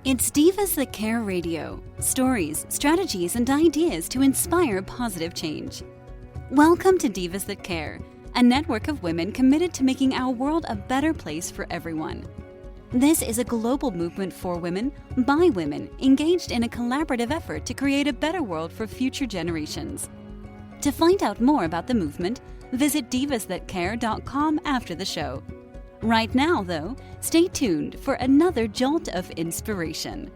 It's Divas That Care Radio. Stories, strategies, and ideas to inspire positive change. Welcome to Divas That Care, a network of women committed to making our world a better place for everyone. This is a global movement for women, by women, engaged in a collaborative effort to create a better world for future generations. To find out more about the movement, visit divasthatcare.com after the show. Right now, though, stay tuned for another jolt of inspiration.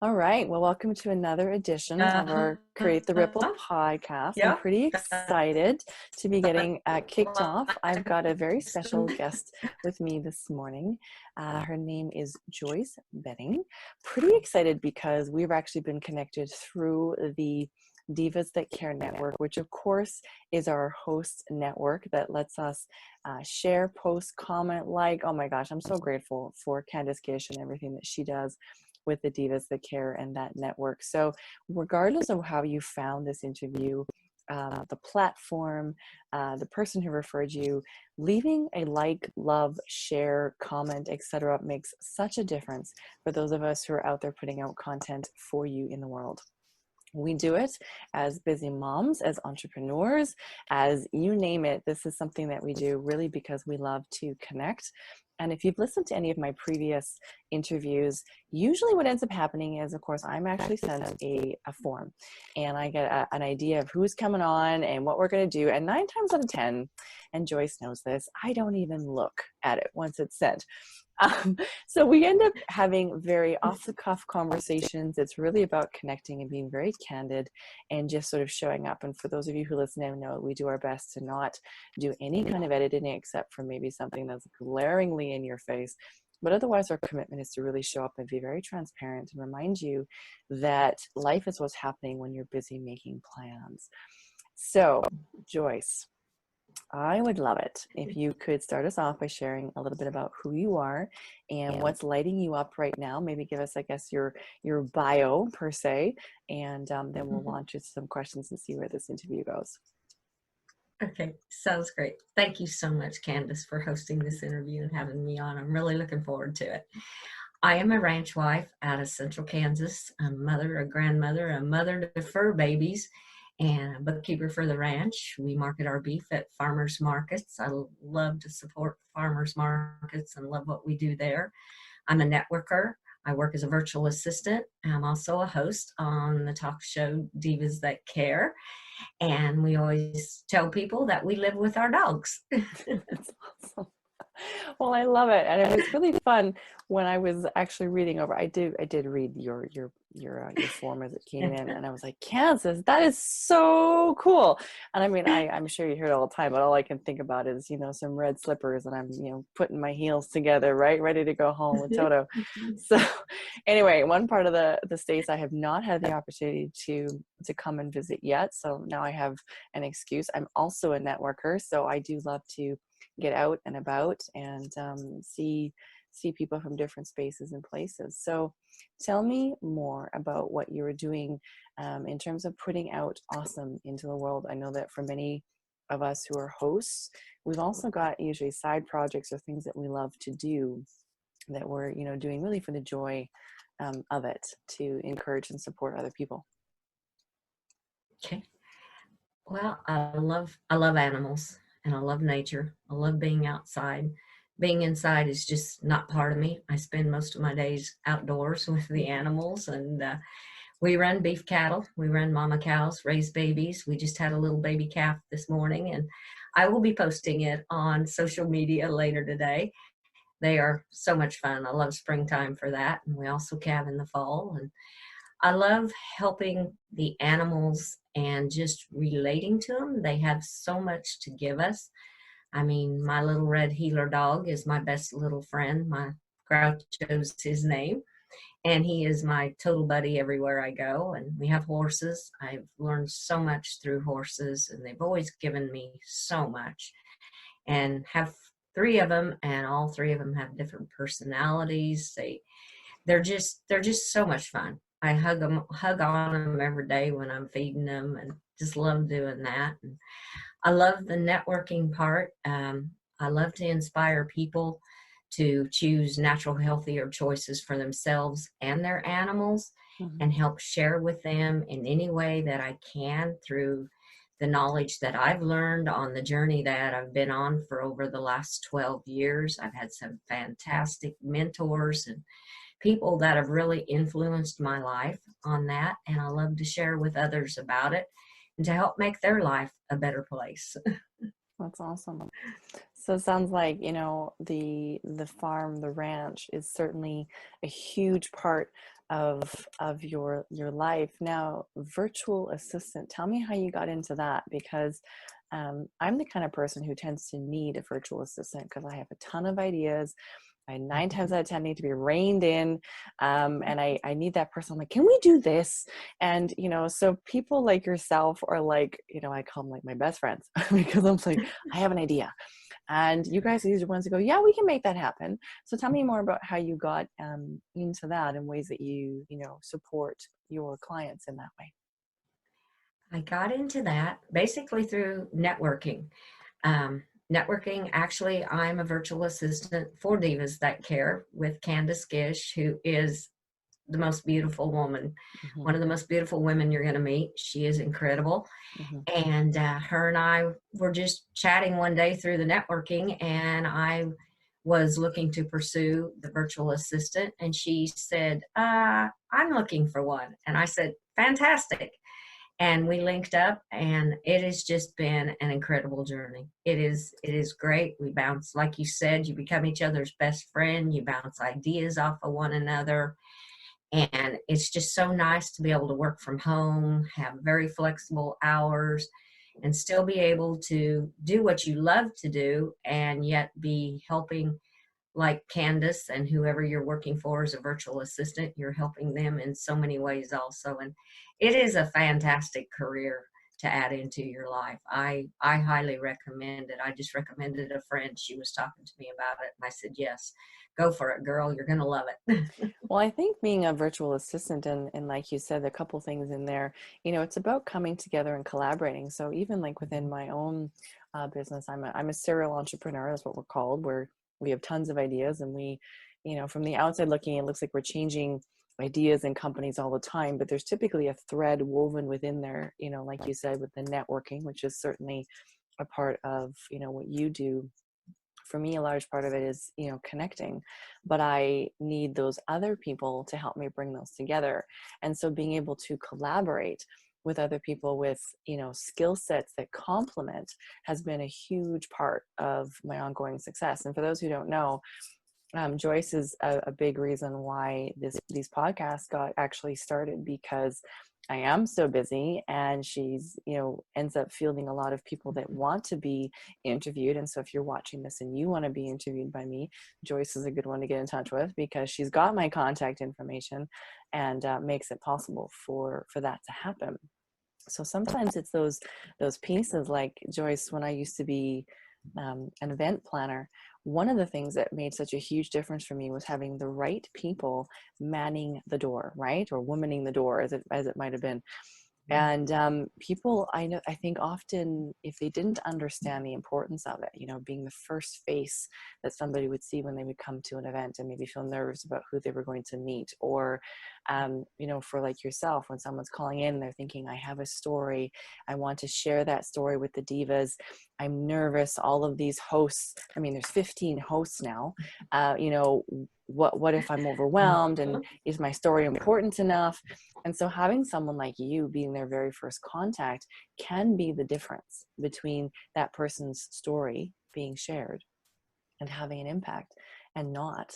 All right. Well, welcome to another edition of our Create the Ripple podcast. I'm pretty excited to be getting kicked off. I've got a very special guest with me this morning. Her name is Joyce Betting. Pretty excited because we've actually been connected through the Divas That Care Network, which of course is our host network that lets us share, post, comment, like. Oh my gosh, I'm so grateful for Candace Gish and everything that she does with the Divas That Care and that network. So regardless of how you found this interview, the platform, the person who referred you, leaving a like, love, share, comment, etc. makes such a difference for those of us who are out there putting out content for you in the world. We do it as busy moms, as entrepreneurs, as you name it. This is something that we do really because we love to connect. And if you've listened to any of my previous interviews, usually what ends up happening is, of course, I'm actually sent a form and I get an idea of who's coming on and what we're going to do. And 9 times out of 10, and Joyce knows this, I don't even look at it once it's sent. So we end up having very off-the-cuff conversations. It's really about connecting and being very candid and just sort of showing up. And for those of you who listen and know, we do our best to not do any kind of editing except for maybe something that's glaringly in your face. But otherwise, our commitment is to really show up and be very transparent and remind you that life is what's happening when you're busy making plans. So, Joyce, I would love it if you could start us off by sharing a little bit about who you are and what's lighting you up right now. Maybe give us, I guess, your bio per se, and then we'll launch into some questions and see where this interview goes. Okay, sounds great. Thank you so much, Candace, for hosting this interview and having me on. I'm really looking forward to it. I am a ranch wife out of Central Kansas, a mother, a grandmother, a mother to fur babies, and a bookkeeper for the ranch. We market our beef at farmers markets. I love to support farmers markets and love what we do there. I'm a networker. I work as a virtual assistant. I'm also a host on the talk show Divas That Care. And we always tell people that we live with our dogs. That's awesome. Well, I love it, and it was really fun when I was actually reading over. I did read your form as it came in, and I was like, Kansas, that is so cool. And I mean, I'm sure you hear it all the time, but all I can think about is some red slippers, and I'm putting my heels together, right, ready to go home with Toto. So anyway, one part of the States I have not had the opportunity to come and visit yet, so now I have an excuse. I'm also a networker, so I do love to get out and about and see people from different spaces and places. So tell me more about what you were doing in terms of putting out awesome into the world. I know that for many of us who are hosts, we've also got usually side projects or things that we love to do that we're doing really for the joy of it, to encourage and support other people. Okay. Well, I love animals. And I love nature. I love being outside. Being inside is just not part of me. I spend most of my days outdoors with the animals, and we run beef cattle. We run mama cows, raise babies. We just had a little baby calf this morning, and I will be posting it on social media later today. They are so much fun. I love springtime for that, and we also calve in the fall. And I love helping the animals and just relating to them. They have so much to give us. I mean, my little red heeler dog is my best little friend. My Groucho's his name, and he is my total buddy everywhere I go. And we have horses. I've learned so much through horses, and they've always given me so much. And have 3 of them, and all 3 of them have different personalities. They're just so much fun. I hug on them every day when I'm feeding them, and just love doing that. And I love the networking part. I love to inspire people to choose natural, healthier choices for themselves and their animals, and help share with them in any way that I can through the knowledge that I've learned on the journey that I've been on for over the last 12 years. I've had some fantastic mentors and people that have really influenced my life on that. And I love to share with others about it and to help make their life a better place. That's awesome. So it sounds like, you know, the farm, the ranch is certainly a huge part of your life. Now, virtual assistant, tell me how you got into that, because I'm the kind of person who tends to need a virtual assistant because I have a ton of ideas. I 9 times out of 10 need to be reined in. And I need that person. I'm like, can we do this? And, you know, so people like yourself are like, you know, I call them like my best friends because I'm like, I have an idea. And you guys are these ones that go, yeah, we can make that happen. So tell me more about how you got into that and ways that you know, support your clients in that way. I got into that basically through networking. Networking, actually, I'm a virtual assistant for Divas That Care with Candace Gish, who is the most beautiful woman, one of the most beautiful women you're going to meet. She is incredible. And her and I were just chatting one day through the networking, and I was looking to pursue the virtual assistant, and she said, I'm looking for one. And I said, fantastic. And we linked up, and it has just been an incredible journey. It is great. We bounce, like you said, you become each other's best friend. You bounce ideas off of one another. And it's just so nice to be able to work from home, have very flexible hours, and still be able to do what you love to do, and yet be helping, like Candace and whoever you're working for as a virtual assistant, you're helping them in so many ways also. And it is a fantastic career to add into your life. I highly recommend it. I just recommended a friend. She was talking to me about it, and I said, yes, go for it, girl. You're going to love it. Well, I think being a virtual assistant and like you said, a couple things in there, you know, it's about coming together and collaborating. So even like within my own business, I'm a serial entrepreneur. That's what we're called, where we have tons of ideas, and we, you know, from the outside looking, it looks like we're changing ideas in companies all the time, but there's typically a thread woven within there, you know, like you said, with the networking, which is certainly a part of, you know, what you do. For me, a large part of it is, you know, connecting, but I need those other people to help me bring those together. And so being able to collaborate with other people with, you know, skill sets that complement has been a huge part of my ongoing success. And for those who don't know, Joyce is a big reason why these podcasts got actually started, because I am so busy, and she's, you know, ends up fielding a lot of people that want to be interviewed. And so if you're watching this and you want to be interviewed by me, Joyce is a good one to get in touch with, because she's got my contact information and makes it possible for that to happen. So sometimes it's those pieces, like Joyce, when I used to be an event planner, one of the things that made such a huge difference for me was having the right people manning the door, right? Or womaning the door, as it might have been. And people, I think often, if they didn't understand the importance of it, you know, being the first face that somebody would see when they would come to an event, and maybe feel nervous about who they were going to meet, or, you know, for like yourself, when someone's calling in, they're thinking, I have a story, I want to share that story with the divas. I'm nervous. All of these hosts, I mean, there's 15 hosts now, you know, what if I'm overwhelmed, and is my story important enough? And so having someone like you being their very first contact can be the difference between that person's story being shared and having an impact and not.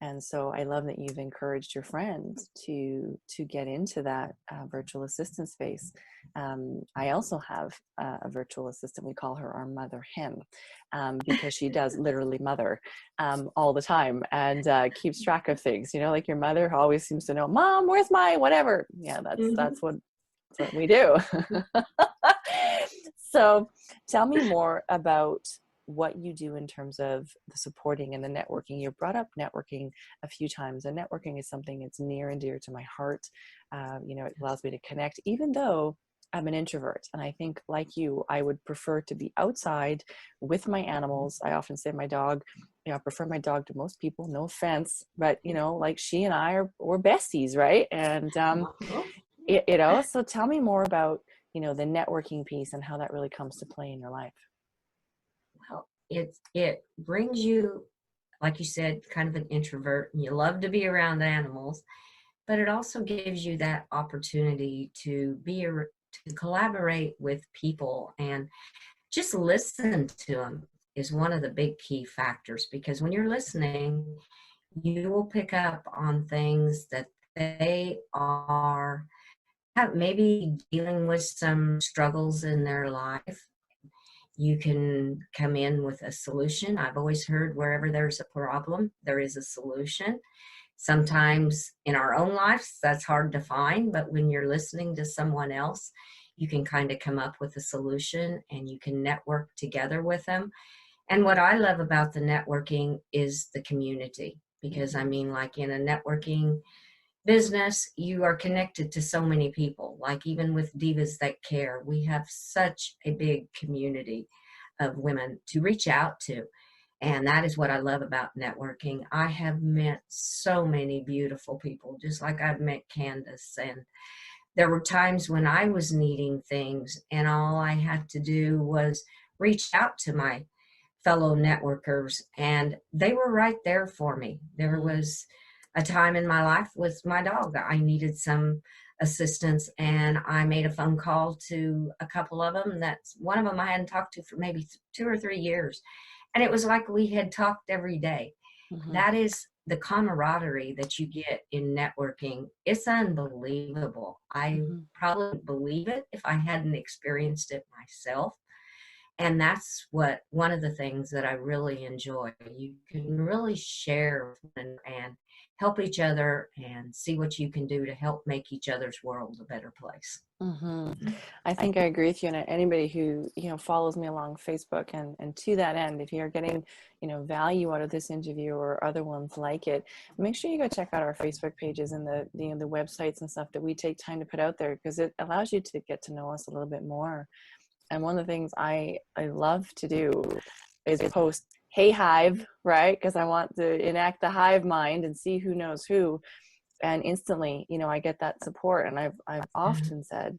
And so I love that you've encouraged your friends to get into that virtual assistant space. I also have a virtual assistant. We call her our mother hen, because she does literally mother all the time, and keeps track of things. You know, like your mother always seems to know, Mom, where's my whatever? Yeah, that's what we do. So tell me more about what you do in terms of the supporting and the networking. You brought up networking a few times, and networking is something that's near and dear to my heart. You know, it allows me to connect, even though I'm an introvert. And I think, like you, I would prefer to be outside with my animals. I often say my dog I prefer my dog to most people, no offense, but like she and I we're besties, right? And so tell me more about the networking piece and how that really comes to play in your life. Well, it brings you, like you said, kind of an introvert, and you love to be around animals, but it also gives you that opportunity to to collaborate with people and just listen to them is one of the big key factors, because when you're listening, you will pick up on things that they are maybe dealing with some struggles in their life. You can come in with a solution. I've always heard wherever there's a problem, there is a solution. Sometimes in our own lives, that's hard to find, but when you're listening to someone else, you can kind of come up with a solution and you can network together with them. And what I love about the networking is the community, because I mean, like in a networking business, you are connected to so many people. Like even with Divas That Care, we have such a big community of women to reach out to. And that is what I love about networking. I have met so many beautiful people, just like I've met Candace. And there were times when I was needing things and all I had to do was reach out to my fellow networkers, and they were right there for me. There was a time in my life with my dog, I needed some assistance, and I made a phone call to a couple of them. That's one of them I hadn't talked to for maybe 2 or 3 years. And it was like we had talked every day. Mm-hmm. That is the camaraderie that you get in networking. It's unbelievable. I probably wouldn't believe it if I hadn't experienced it myself. And that's one of the things that I really enjoy. You can really share and help each other and see what you can do to help make each other's world a better place. I think I agree with you. And anybody who follows me along Facebook, and to that end, if you're getting value out of this interview or other ones like it, make sure you go check out our Facebook pages and the the websites and stuff that we take time to put out there, because it allows you to get to know us a little bit more. And one of the things I love to do is post, "Hey Hive," right? Because I want to enact the hive mind and see who knows who. And instantly, I get that support. And I've often said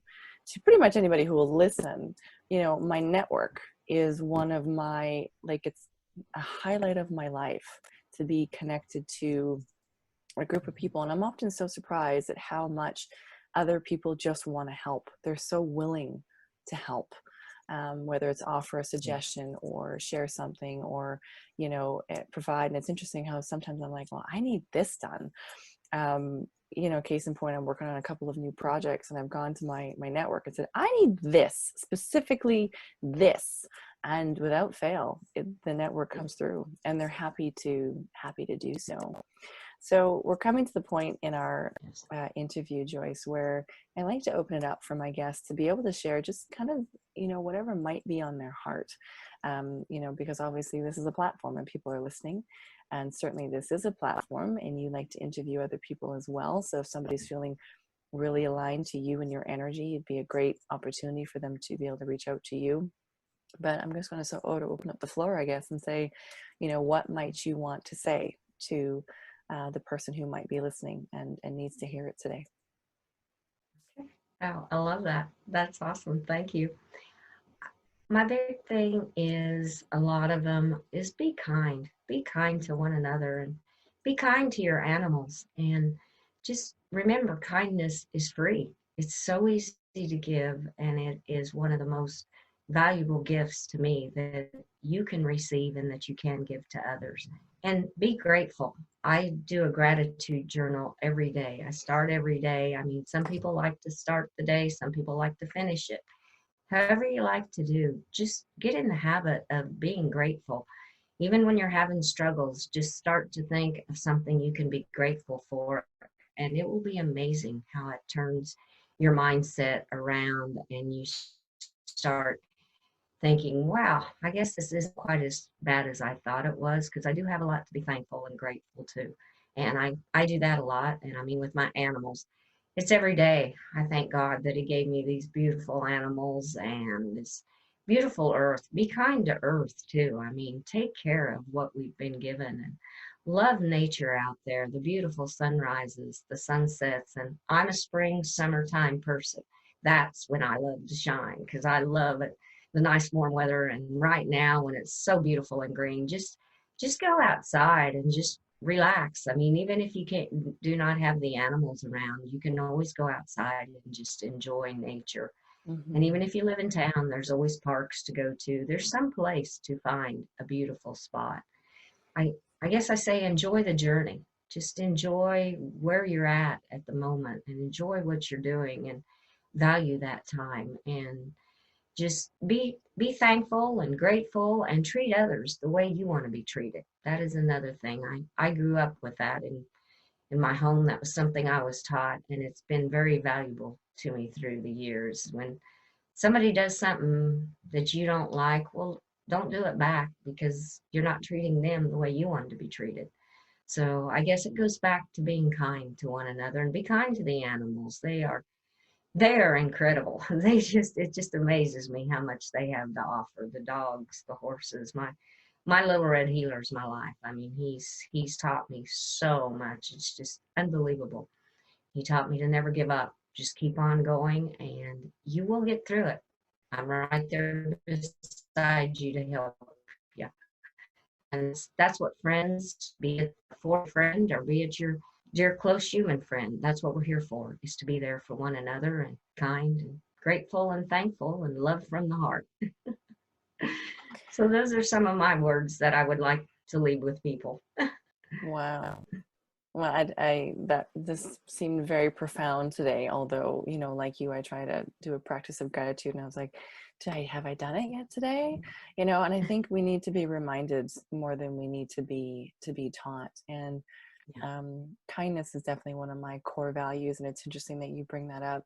to pretty much anybody who will listen, my network is one of my, it's a highlight of my life, to be connected to a group of people. And I'm often so surprised at how much other people just want to help. They're so willing to help. Whether it's offer a suggestion or share something or, provide. And it's interesting how sometimes I'm like, well, I need this done. Case in point, I'm working on a couple of new projects, and I've gone to my network and said, I need this, specifically this. And without fail, the network comes through, and they're happy to do so. So we're coming to the point in our interview, Joyce, where I like to open it up for my guests to be able to share just kind of, whatever might be on their heart, because obviously this is a platform and people are listening. And certainly this is a platform, and you like to interview other people as well. So if somebody's feeling really aligned to you and your energy, it'd be a great opportunity for them to be able to reach out to you. But I'm just going to open up the floor, I guess, and say, what might you want to say to the person who might be listening and needs to hear it today? Okay. Wow, I love that. That's awesome. Thank you. My big thing is, a lot of them is be kind. Be kind to one another, and be kind to your animals. And just remember, kindness is free. It's so easy to give, and it is one of the most valuable gifts to me that you can receive and that you can give to others. And be grateful. I do a gratitude journal every day. I start every day. I mean, some people like to start the day, some people like to finish it. However you like to do, just get in the habit of being grateful. Even when you're having struggles, just start to think of something you can be grateful for, and it will be amazing how it turns your mindset around, and you start thinking, wow, I guess this isn't quite as bad as I thought it was, because I do have a lot to be thankful and grateful to. And I do that a lot. And I mean, with my animals, it's every day. I thank God that He gave me these beautiful animals and this beautiful earth. Be kind to earth too. I mean, take care of what we've been given and love nature out there, the beautiful sunrises, the sunsets. And I'm a spring, summertime person. That's when I love to shine because I love it, the nice warm weather. And right now when it's so beautiful and green, just go outside and just relax. I mean, even if you do not have the animals around, you can always go outside and just enjoy nature. And even if you live in town, there's always parks to go to. There's some place to find a beautiful spot. I guess I say enjoy the journey. Just enjoy where you're at the moment and enjoy what you're doing and value that time and just be thankful and grateful and treat others the way you want to be treated. That is another thing. I grew up with that in my home. That was something I was taught, and it's been very valuable to me through the years. When somebody does something that you don't like, well, don't do it back because you're not treating them the way you want to be treated. So I guess it goes back to being kind to one another and be kind to the animals. They are incredible. It just amazes me how much they have to offer. The dogs, the horses, my little red healer's my life. I mean, he's taught me so much. It's just unbelievable. He taught me to never give up. Just keep on going and you will get through it. I'm right there beside you to help you. And that's what friends, be it for a friend or be it your dear close human friend, that's what we're here for, is to be there for one another and kind and grateful and thankful and love from the heart. So those are some of my words that I would like to leave with people. Wow. Well, this seemed very profound today, although, like you, I try to do a practice of gratitude and I was like, have I done it yet today? And I think we need to be reminded more than we need to be taught. And kindness is definitely one of my core values. And it's interesting that you bring that up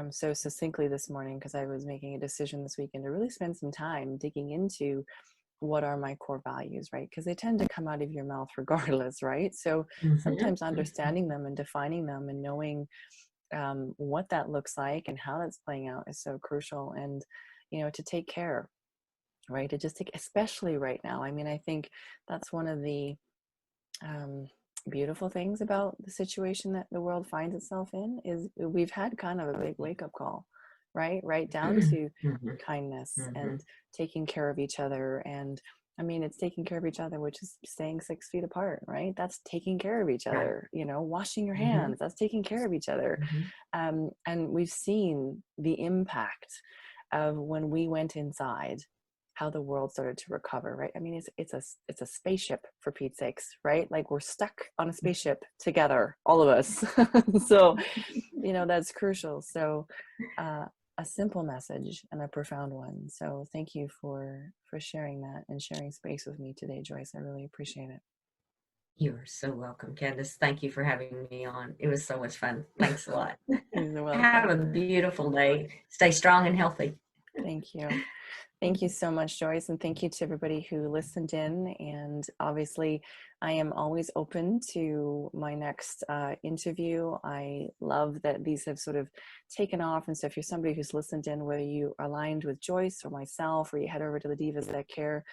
so succinctly this morning, because I was making a decision this weekend to really spend some time digging into what are my core values, right? Because they tend to come out of your mouth regardless, right? So sometimes understanding them and defining them and knowing what that looks like and how that's playing out is so crucial. And, to take care, right? To just take, especially right now. I mean, I think that's one of the beautiful things about the situation that the world finds itself in is we've had kind of a big wake-up call, right down to kindness and taking care of each other. And I mean, it's taking care of each other, which is staying 6 feet apart, right? That's taking care of each other. Washing your hands, that's taking care of each other. And we've seen the impact of when we went inside, how the world started to recover, right? I mean, it's a spaceship, for Pete's sakes, right? Like we're stuck on a spaceship together, all of us. So, that's crucial. So, a simple message and a profound one. So thank you for sharing that and sharing space with me today, Joyce. I really appreciate it. You are so welcome, Candace. Thank you for having me on. It was so much fun. Thanks a lot. You're welcome. Have a beautiful day. Stay strong and healthy. Thank you. Thank you so much, Joyce. And thank you to everybody who listened in. And obviously, I am always open to my next interview. I love that these have sort of taken off. And so if you're somebody who's listened in, whether you are aligned with Joyce or myself, or you head over to the Divas That Care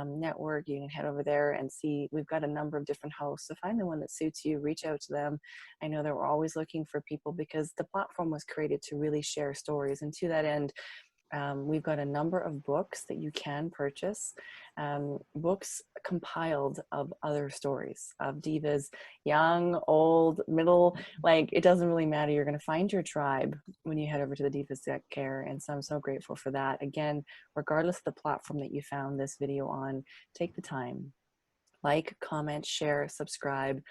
network, you can head over there and see we've got a number of different hosts. So find the one that suits you, reach out to them. I know that we're always looking for people because the platform was created to really share stories. And to that end, we've got a number of books that you can purchase, books compiled of other stories of divas, young, old, middle, like it doesn't really matter. You're going to find your tribe when you head over to the Divas That Care. And so I'm so grateful for that. Again, regardless of the platform that you found this video on, take the time, like, comment, share, subscribe.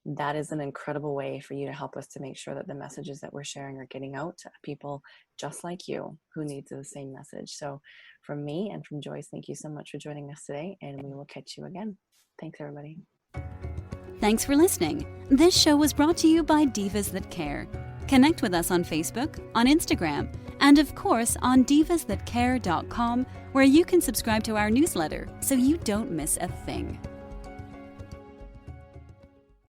That is an incredible way for you to help us to make sure that the messages that we're sharing are getting out to people just like you who need the same message. So from me and from Joyce, thank you so much for joining us today, and we will catch you again. Thanks, everybody. Thanks for listening. This show was brought to you by Divas That Care. Connect with us on Facebook, on Instagram, and of course on divasthatcare.com, where you can subscribe to our newsletter so you don't miss a thing.